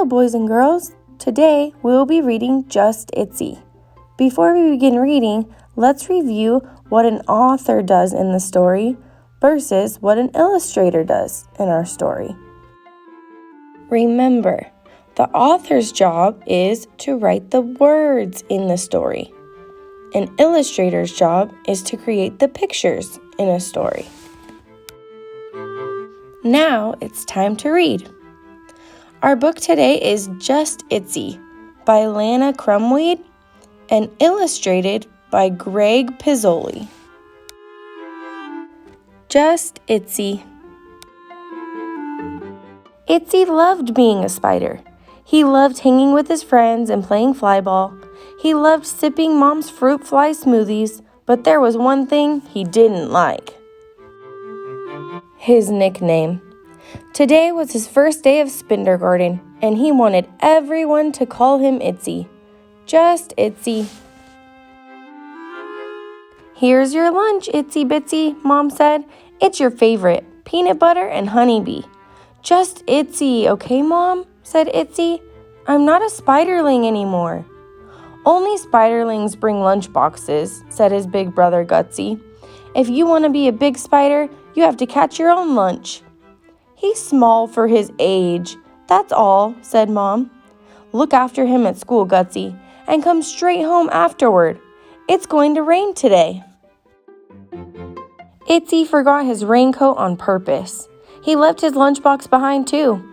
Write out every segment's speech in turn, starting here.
Hello, boys and girls. Today, we will be reading Just Itzy. Before we begin reading, let's review what an author does in the story versus what an illustrator does in our story. Remember, the author's job is to write the words in the story. An illustrator's job is to create the pictures in a story. Now it's time to read. Our book today is Just Itzy by Lana Crumweed and illustrated by Greg Pizzoli. Just Itzy. Itzy loved being a spider. He loved hanging with his friends and playing flyball. He loved sipping Mom's fruit fly smoothies, but there was one thing he didn't like. His nickname. Today was his first day of kindergarten, and he wanted everyone to call him Itzy. Just Itzy. Here's your lunch, Itsy Bitsy, Mom said. It's your favorite, peanut butter and honeybee. Just Itzy, okay, Mom? Said Itzy. I'm not a spiderling anymore. Only spiderlings bring lunch boxes, said his big brother Gutsy. If you want to be a big spider, you have to catch your own lunch. He's small for his age, that's all, said Mom. Look after him at school, Gutsy, and come straight home afterward. It's going to rain today. Itzy forgot his raincoat on purpose. He left his lunchbox behind too.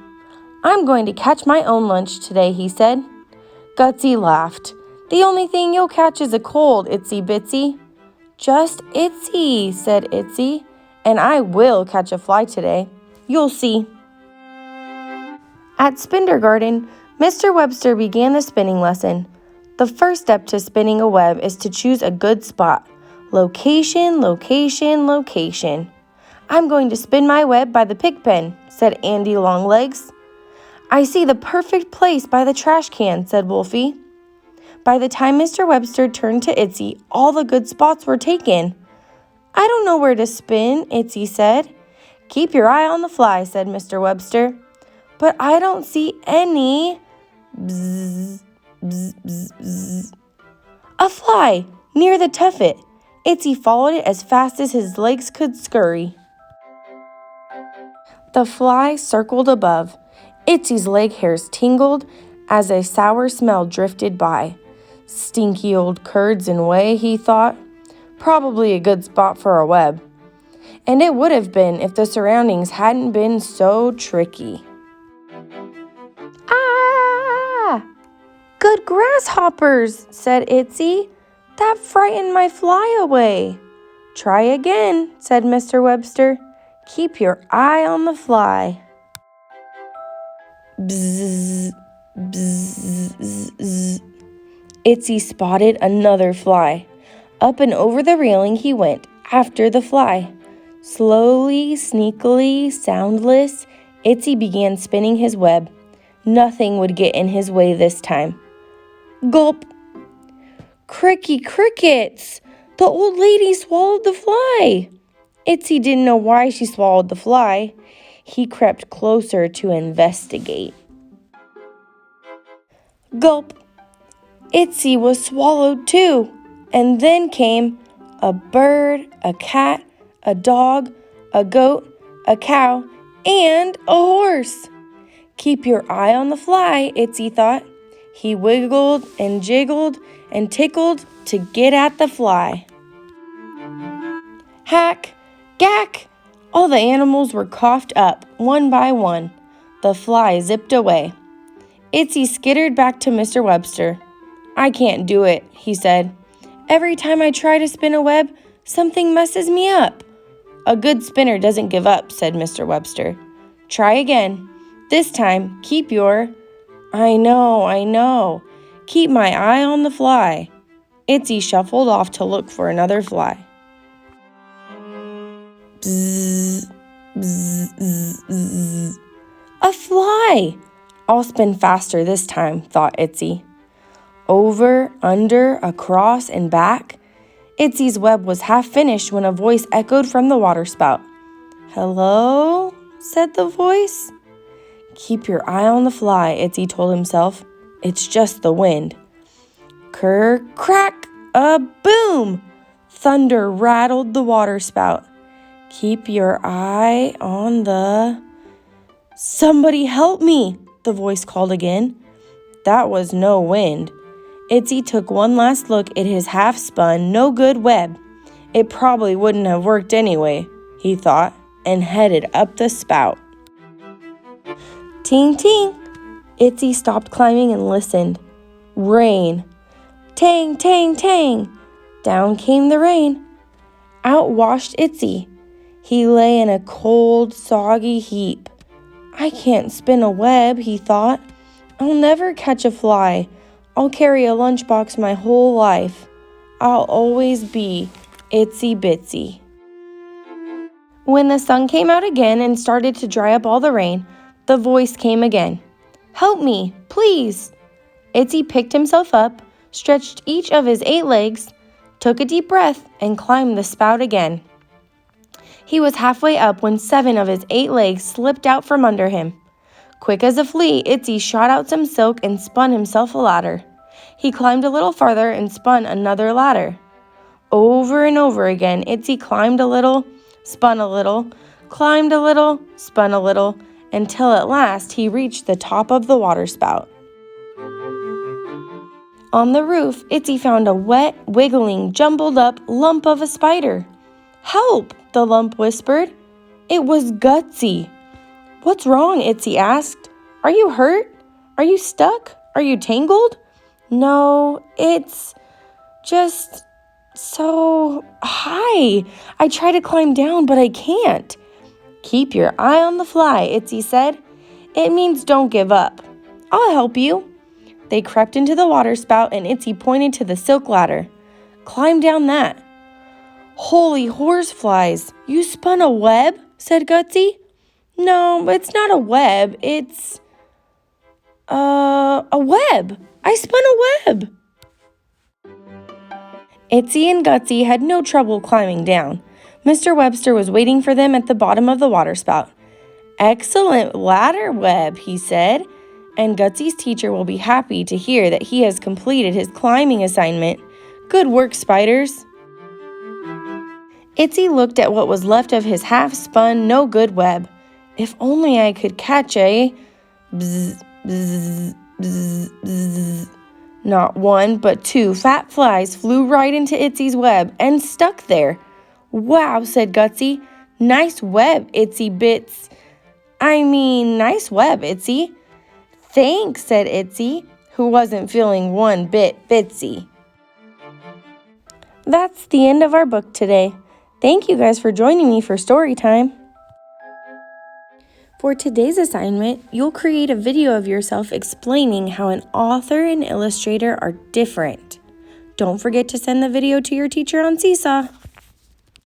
I'm going to catch my own lunch today, he said. Gutsy laughed. The only thing you'll catch is a cold, Itsy Bitsy. Just Itzy, said Itzy, and I will catch a fly today. You'll see. At Spindergarten, Mr. Webster began the spinning lesson. The first step to spinning a web is to choose a good spot. Location, location, location. I'm going to spin my web by the pig pen, said Andy Longlegs. I see the perfect place by the trash can, said Wolfie. By the time Mr. Webster turned to Itzy, all the good spots were taken. I don't know where to spin, Itzy said. Keep your eye on the fly, said Mr. Webster. But I don't see any. Bzz, bzz, bzz, bzz. A fly, near the tuffet. Itzy followed it as fast as his legs could scurry. The fly circled above. Itzy's leg hairs tingled as a sour smell drifted by. Stinky old curds and whey, he thought. Probably a good spot for a web. And it would have been if the surroundings hadn't been so tricky. Ah! Good grasshoppers, said Itzy. That frightened my fly away. Try again, said Mr. Webster. Keep your eye on the fly. Bzzz, bzzz, bzzz. Itzy spotted another fly. Up and over the railing he went, after the fly. Slowly, sneakily, soundless, Itzy began spinning his web. Nothing would get in his way this time. Gulp! Cricky crickets! The old lady swallowed the fly! Itzy didn't know why she swallowed the fly. He crept closer to investigate. Gulp! Itzy was swallowed too, and then came a bird, a cat, a dog, a goat, a cow, and a horse. Keep your eye on the fly, Itzy thought. He wiggled and jiggled and tickled to get at the fly. Hack! Gack! All the animals were coughed up, one by one. The fly zipped away. Itzy skittered back to Mr. Webster. I can't do it, he said. Every time I try to spin a web, something messes me up. A good spinner doesn't give up, said Mr. Webster. Try again. This time, keep your... I know. Keep my eye on the fly. Itzy shuffled off to look for another fly. Bzzz, bzzz, bzzz, bzzz. A fly! I'll spin faster this time, thought Itzy. Over, under, across, and back. Itzy's web was half finished when a voice echoed from the waterspout. Hello? Said the voice. Keep your eye on the fly, Itzy told himself. It's just the wind. Kerr, crack, a boom! Thunder rattled the water spout. Keep your eye on the... Somebody help me, the voice called again. That was no wind. Itzy took one last look at his half-spun, no-good web. It probably wouldn't have worked anyway, he thought, and headed up the spout. Ting, ting! Itzy stopped climbing and listened. Rain. Tang, tang, tang! Down came the rain. Out washed Itzy. He lay in a cold, soggy heap. I can't spin a web, he thought. I'll never catch a fly. I'll carry a lunchbox my whole life. I'll always be itsy bitsy. When the sun came out again and started to dry up all the rain, the voice came again. Help me, please. Itzy picked himself up, stretched each of his 8 legs, took a deep breath, and climbed the spout again. He was halfway up when 7 of his 8 legs slipped out from under him. Quick as a flea, Itzy shot out some silk and spun himself a ladder. He climbed a little farther and spun another ladder. Over and over again, Itzy climbed a little, spun a little, climbed a little, spun a little, until at last he reached the top of the waterspout. On the roof, Itzy found a wet, wiggling, jumbled-up lump of a spider. Help! The lump whispered. It was Gutsy. What's wrong? Itzy asked. Are you hurt? Are you stuck? Are you tangled? No, it's just so high. I try to climb down, but I can't. Keep your eye on the fly, Itzy said. It means don't give up. I'll help you. They crept into the waterspout and Itzy pointed to the silk ladder. Climb down that. Holy horseflies, you spun a web? Said Gutsy. No, it's not a web, it's a web. I spun a web. Itzy and Gutsy had no trouble climbing down. Mr. Webster was waiting for them at the bottom of the waterspout. Excellent ladder web, he said, and Gutsy's teacher will be happy to hear that he has completed his climbing assignment. Good work, spiders. Itzy looked at what was left of his half-spun, no-good web. If only I could catch a... Bzz, bzz, bzz, bzz. Not 1, but 2 fat flies flew right into Itzy's web and stuck there. Wow, said Gutsy. Nice web, Itsy Bits. Nice web, Itzy. Thanks, said Itzy, who wasn't feeling one bit bitsy. That's the end of our book today. Thank you guys for joining me for story time. For today's assignment, you'll create a video of yourself explaining how an author and illustrator are different. Don't forget to send the video to your teacher on Seesaw.